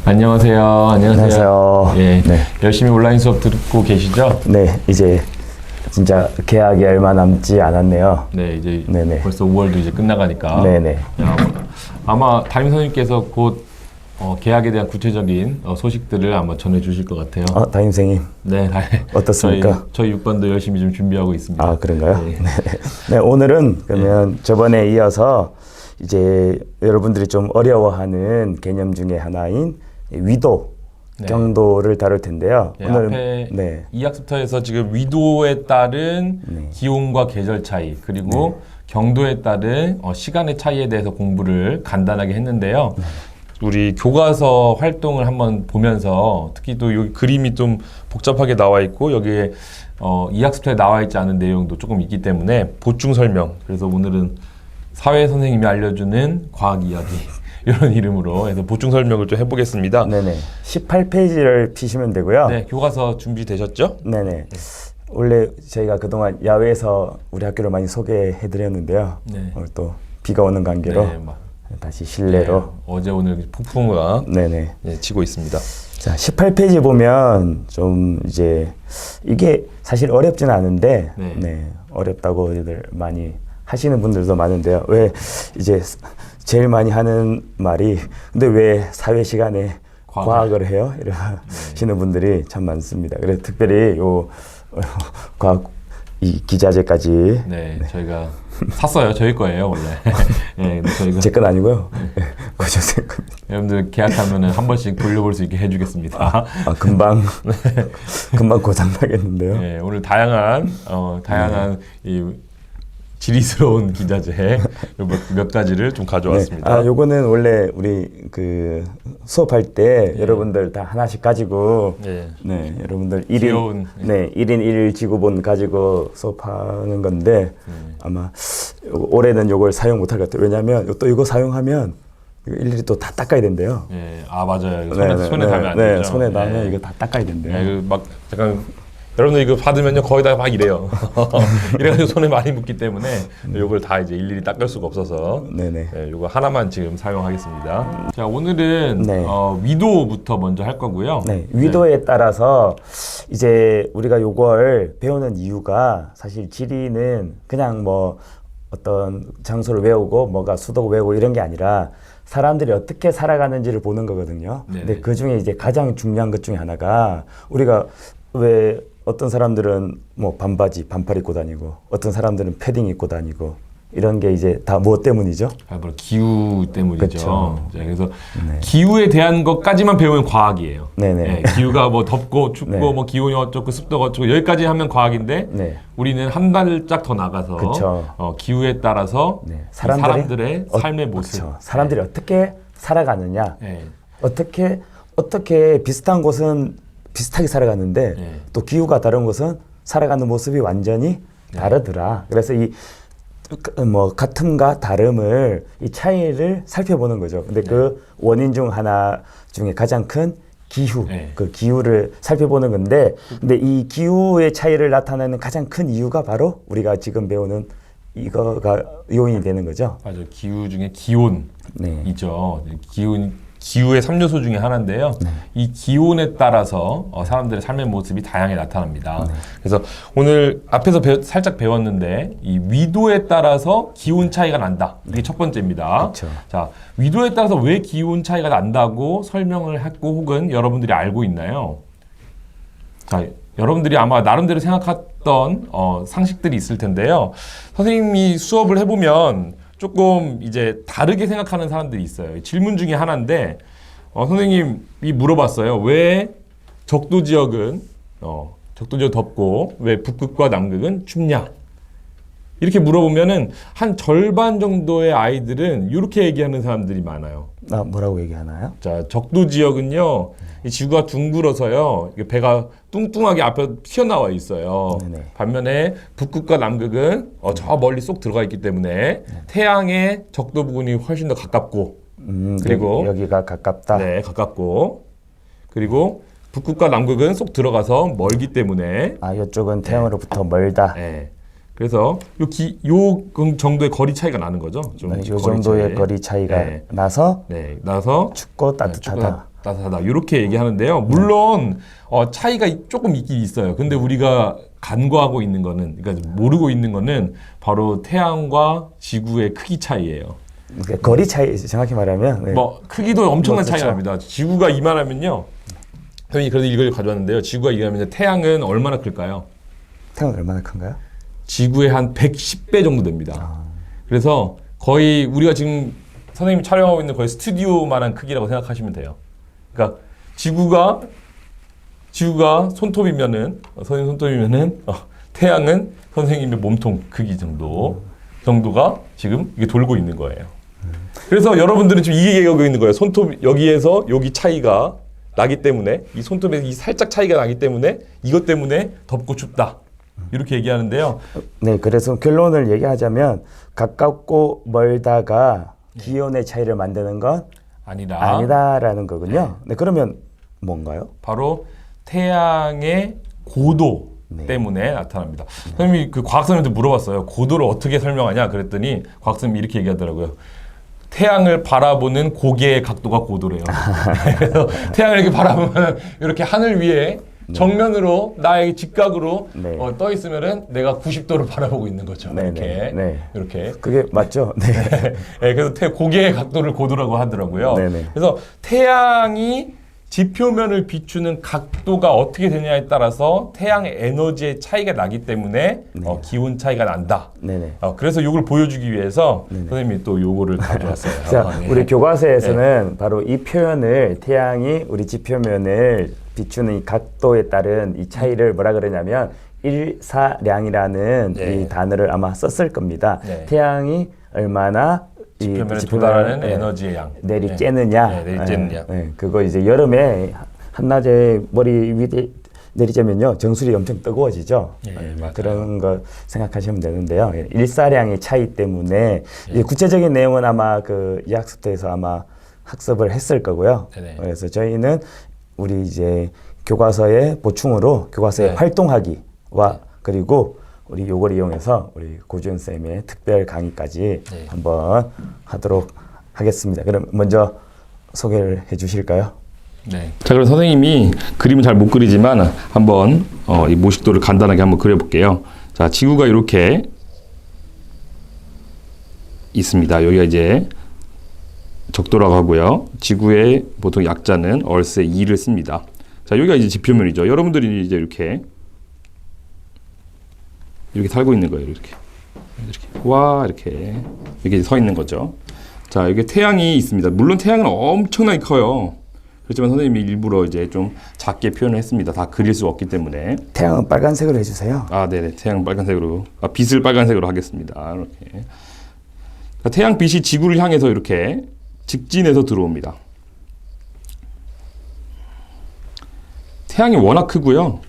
안녕하세요. 안녕하세요. 예, 네. 열심히 온라인 수업 듣고 계시죠? 네, 이제 진짜 개학이 얼마 남지 않았네요. 네, 이제 네네. 벌써 5월도 이제 끝나가니까. 네네. 아마 담임 선생님께서 곧 개학에 대한 구체적인 소식들을 아마 전해주실 것 같아요. 담임 선생님. 네, 어떻습니까? 저희 6반도 열심히 좀 준비하고 있습니다. 아, 그런가요? 네. 네, 오늘은 그러면 저번에 이어서 이제 여러분들이 좀 어려워하는 개념 중에 하나인 위도, 네. 경도를 다룰 텐데요. 네, 오늘은 앞에 이 학습터에서 지금 위도에 따른 네. 기온과 계절 차이, 그리고 경도에 따른 시간의 차이에 대해서 공부를 간단하게 했는데요. 우리 교과서 활동을 한번 보면서 특히 또 여기 그림이 좀 복잡하게 나와 있고 여기에 이 학습터에 나와 있지 않은 내용도 조금 있기 때문에 보충 설명, 그래서 오늘은 사회 선생님이 알려주는 과학 이야기 이런 이름으로 해서 보충 설명을 좀 해보겠습니다. 네네. 18페이지를 피시면 되고요. 네, 교과서 준비되셨죠? 네네. 원래 저희가 그동안 야외에서 우리 학교를 많이 소개해드렸는데요. 네. 오늘 또 비가 오는 관계로 네, 다시 실내로. 네, 어제 오늘 폭풍우가 네네. 치고 있습니다. 자, 18페이지 보면 좀 이제 이게 사실 어렵지는 않은데, 네. 어렵다고들 많이 하시는 분들도 많은데요. 왜 이제 제일 많이 하는 말이 근데 왜 사회 시간에 과학을 해요? 이러시는 분들이 참 많습니다. 그래서 특별히 요 과학 이 기자재까지 저희가 샀어요. 저희 거예요, 원래. 네, 저희가 제 건 아니고요. 고조생 겁니다. 여러분들 계약하면은 한 번씩 돌려볼 수 있게 해주겠습니다. 금방 고장 나겠는데요. 네, 오늘 다양한 이 지리스러운 기자재 몇 가지를 좀 가져왔습니다. 네. 요거는 원래 우리 그 수업할 때 여러분들 다 하나씩 가지고 여러분들 1인 1일 지구본 가지고 수업하는 건데 아마 올해는 요걸 사용 못할 것 같아요. 왜냐하면 또 이거 사용하면 일일이 또 다 닦아야 된대요. 네, 맞아요. 손에 닿으면 안 되죠. 손에 닿으면 이거 다 닦아야 된대요. 막 약간 여러분들 이거 받으면요 거의 다 막 이래요. 이래가지고 손에 많이 묻기 때문에 이걸 다 이제 일일이 닦을 수가 없어서 이거 하나만 지금 사용하겠습니다. 자, 오늘은 위도부터 먼저 할 거고요. 위도에 따라서 이제 우리가 요걸 배우는 이유가 사실 지리는 그냥 뭐 어떤 장소를 외우고 뭐가 수도 외우고 이런 게 아니라 사람들이 어떻게 살아가는지를 보는 거거든요. 근데 그 중에 이제 가장 중요한 것 중에 하나가 우리가 왜 어떤 사람들은 뭐 반바지, 반팔 입고 다니고 어떤 사람들은 패딩 입고 다니고 이런 게 이제 다 무엇 때문이죠? 바로 기후 때문이죠. 그쵸. 그래서 기후에 대한 것까지만 배우면 과학이에요. 네네. 기후가 뭐 덥고 춥고 뭐 기온이 어쩌고 습도가 어쩌고 여기까지 하면 과학인데 우리는 한 발짝 더 나가서 기후에 따라서 사람들의 삶의 모습, 사람들이 어떻게 살아가느냐, 어떻게 비슷한 곳은 비슷하게 살아가는데 또 기후가 다른 곳은 살아가는 모습이 완전히 다르더라. 그래서 이 뭐 같음과 다름을 이 차이를 살펴보는 거죠. 근데 그 원인 중 하나 중에 가장 큰 기후, 그 기후를 살펴보는 건데, 근데 이 기후의 차이를 나타내는 가장 큰 이유가 바로 우리가 지금 배우는 이거가 요인이 되는 거죠. 맞아요. 기후 중에 기온이죠. 기후의 3요소 중에 하나인데요. 이 기온에 따라서 사람들의 삶의 모습이 다양하게 나타납니다. 그래서 오늘 앞에서 살짝 배웠는데 이 위도에 따라서 기온 차이가 난다. 이게 첫 번째입니다. 자, 위도에 따라서 왜 기온 차이가 난다고 설명을 했고 혹은 여러분들이 알고 있나요? 자, 여러분들이 아마 나름대로 생각했던 상식들이 있을 텐데요. 선생님이 수업을 해보면 조금 이제 다르게 생각하는 사람들이 있어요. 질문 중에 하나인데 선생님이 물어봤어요. 왜 적도 지역은 덥고 왜 북극과 남극은 춥냐? 이렇게 물어보면은 한 절반 정도의 아이들은 이렇게 얘기하는 사람들이 많아요. 뭐라고 얘기하나요? 자, 적도 지역은요, 이 지구가 둥글어서요, 배가 뚱뚱하게 앞에 튀어나와 있어요. 반면에 북극과 남극은 저 멀리 쏙 들어가 있기 때문에 태양의 적도 부근이 훨씬 더 가깝고, 그리고 여기가 가깝다. 네, 가깝고, 그리고 북극과 남극은 쏙 들어가서 멀기 때문에 이쪽은 태양으로부터 멀다. 그래서 요 정도의 거리 차이가 나는 거죠. 이 정도의 거리 차이가 나서 나서 춥고 따뜻하다. 따뜻하다 이렇게 얘기하는데요. 물론 차이가 조금 있긴 있어요. 근데 우리가 간과하고 있는 거는, 그러니까 모르고 있는 거는 바로 태양과 지구의 크기 차이예요. 그러니까 거리 차이, 정확히 말하면. 네. 뭐 크기도 엄청난 그렇죠. 차이가 납니다. 지구가 이만하면요. 선생님이 그래서 이걸 가져왔는데요. 지구가 이만하면 태양은 얼마나 클까요? 태양은 얼마나 큰가요? 지구의 한 110배 정도 됩니다. 그래서 거의 우리가 지금 선생님이 촬영하고 있는 거의 스튜디오만한 크기라고 생각하시면 돼요. 그러니까 지구가 손톱이면은 선생님 손톱이면은 태양은 선생님의 몸통 크기 정도가 지금 이게 돌고 있는 거예요. 그래서 여러분들은 지금 이게 얘기하고 있는 거예요. 손톱 여기에서 여기 차이가 나기 때문에, 이 손톱에 이 살짝 차이가 나기 때문에 이것 때문에 덥고 춥다 이렇게 얘기하는데요. 네, 그래서 결론을 얘기하자면 가깝고 멀다가 기온의 차이를 만드는 건 아니다라는 거군요. 네, 그러면 뭔가요? 바로 태양의 고도 때문에 나타납니다. 선생님이 그 과학 선생님한테 물어봤어요. 고도를 어떻게 설명하냐 그랬더니 과학 선생님이 이렇게 얘기하더라고요. 태양을 바라보는 고개의 각도가 고도래요. 그래서 태양을 이렇게 바라보면 이렇게 하늘 위에 정면으로 나의 직각으로 떠 있으면은 내가 90도를 바라보고 있는 거죠. 이렇게. 그게 맞죠? 네. 그래서 고개의 각도를 고도라고 하더라고요. 네네. 그래서 태양이 지표면을 비추는 각도가 어떻게 되냐에 따라서 태양의 에너지의 차이가 나기 때문에 기온 차이가 난다. 그래서 이걸 보여주기 위해서 선생님이 또 요거를 가져왔어요. 자, 우리 교과서에서는 바로 이 표현을, 태양이 우리 지표면을 비추는 이 각도에 따른 이 차이를 뭐라 그러냐면 일사량이라는 이 단어를 아마 썼을 겁니다. 태양이 얼마나 지표면에 도달하는 에너지의 양 내리쬐느냐. 내리쬐느냐. 그거 이제 여름에 한낮에 머리 위에 내리쬐면요 정수리 엄청 뜨거워지죠. 그런 거 생각하시면 되는데요. 일사량의 차이 때문에 구체적인 내용은 아마 그 이학습대에서 아마 학습을 했을 거고요. 그래서 저희는 우리 이제 교과서의 보충으로 교과서의 활동하기와 그리고 우리 요걸 이용해서 우리 고준 쌤의 특별 강의까지 한번 하도록 하겠습니다. 그럼 먼저 소개를 해주실까요? 네. 자, 그럼 선생님이 그림은 잘 못 그리지만 한번 이 모식도를 간단하게 한번 그려볼게요. 자, 지구가 이렇게 있습니다. 여기가 이제 적도라고 하고요. 지구의 보통 약자는 얼스의 2를 씁니다. 자, 여기가 이제 지표면이죠. 여러분들이 이제 이렇게 살고 있는 거예요. 이렇게 이렇게 서 있는 거죠. 자, 여기 태양이 있습니다. 물론 태양은 엄청나게 커요. 그렇지만 선생님이 일부러 이제 좀 작게 표현을 했습니다. 다 그릴 수 없기 때문에. 태양은 빨간색으로 해주세요. 네네. 태양 빨간색으로. 빛을 빨간색으로 하겠습니다. 이렇게. 자, 태양 빛이 지구를 향해서 이렇게 직진해서 들어옵니다. 태양이 워낙 크고요.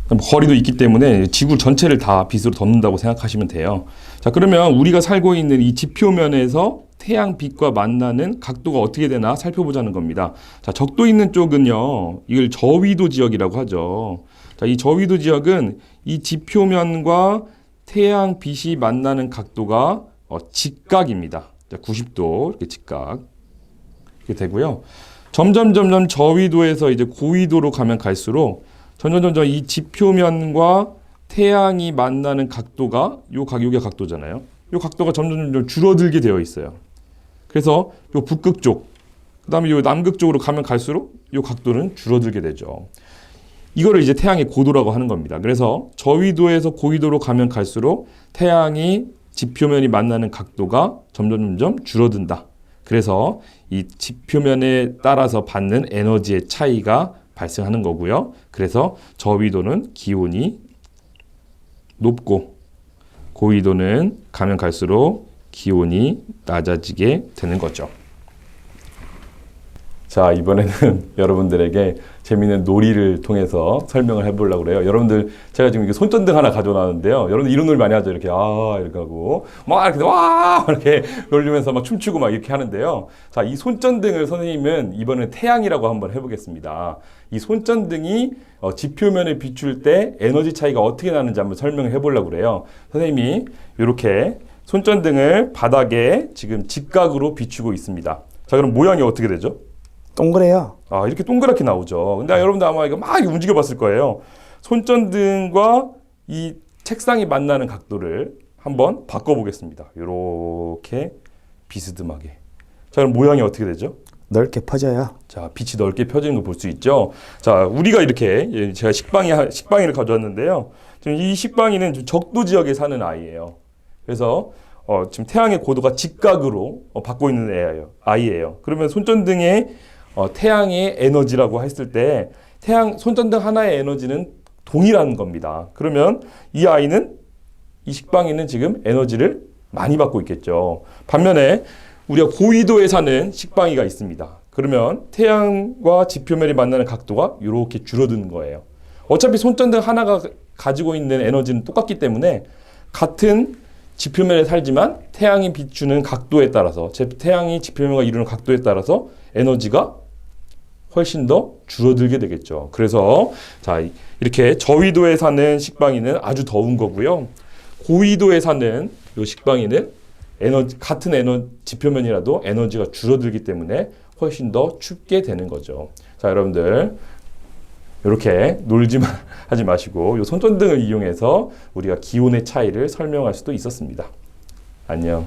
거리도 있기 때문에 지구 전체를 다 빛으로 덮는다고 생각하시면 돼요. 자, 그러면 우리가 살고 있는 이 지표면에서 태양 빛과 만나는 각도가 어떻게 되나 살펴보자는 겁니다. 자, 적도 있는 쪽은요, 이걸 저위도 지역이라고 하죠. 자, 이 저위도 지역은 이 지표면과 태양 빛이 만나는 각도가 직각입니다. 자, 90도 이렇게 직각 이렇게 되고요. 점점 저위도에서 이제 고위도로 가면 갈수록 점점 이 지표면과 태양이 만나는 각도가 요게 각도잖아요. 요 각도가 점점 줄어들게 되어 있어요. 그래서 요 북극 쪽, 그다음에 요 남극 쪽으로 가면 갈수록 요 각도는 줄어들게 되죠. 이거를 이제 태양의 고도라고 하는 겁니다. 그래서 저위도에서 고위도로 가면 갈수록 태양이 지표면이 만나는 각도가 점점 줄어든다. 그래서 이 지표면에 따라서 받는 에너지의 차이가 발생하는 거고요. 그래서 저위도는 기온이 높고 고위도는 가면 갈수록 기온이 낮아지게 되는 거죠. 자, 이번에는 여러분들에게 재미있는 놀이를 통해서 설명을 해보려고 그래요. 여러분들, 제가 지금 이게 손전등 하나 가져놨는데요. 여러분들 이런 놀이 많이 하죠. 이렇게, 이렇게 하고, 막 이렇게, 이렇게 놀리면서 막 춤추고 막 이렇게 하는데요. 자, 이 손전등을 선생님은 이번에 태양이라고 한번 해보겠습니다. 이 손전등이 지표면에 비출 때 에너지 차이가 어떻게 나는지 한번 설명을 해보려고 그래요. 선생님이 이렇게 손전등을 바닥에 지금 직각으로 비추고 있습니다. 자, 그럼 모양이 어떻게 되죠? 동그래요. 아, 이렇게 동그랗게 나오죠. 근데 여러분들 아마 이거 막 움직여 봤을 거예요. 손전등과 이 책상이 만나는 각도를 한번 바꿔보겠습니다. 이렇게 비스듬하게. 자, 그럼 모양이 어떻게 되죠? 넓게 퍼져요. 자, 빛이 넓게 펴지는 거 볼 수 있죠. 자, 우리가 이렇게 제가 식빵이를 가져왔는데요. 지금 이 식빵이는 좀 적도 지역에 사는 아이예요. 그래서 지금 태양의 고도가 직각으로 받고 있는 아이예요. 그러면 손전등의 태양의 에너지라고 했을 때 손전등 하나의 에너지는 동일한 겁니다. 그러면 이 아이는 이 식빵이는 지금 에너지를 많이 받고 있겠죠. 반면에 우리가 고위도에 사는 식빵이가 있습니다. 그러면 태양과 지표면이 만나는 각도가 이렇게 줄어드는 거예요. 어차피 손전등 하나가 가지고 있는 에너지는 똑같기 때문에 같은 지표면에 살지만 태양이 비추는 각도에 따라서 태양이 지표면과 이루는 각도에 따라서 에너지가 훨씬 더 줄어들게 되겠죠. 그래서 자, 이렇게 저위도에 사는 식빵이는 아주 더운 거고요. 고위도에 사는 이 식빵이는 같은 지표면이라도 에너지가 줄어들기 때문에 훨씬 더 춥게 되는 거죠. 자, 여러분들 이렇게 놀지만 하지 마시고 이 손전등을 이용해서 우리가 기온의 차이를 설명할 수도 있었습니다. 안녕.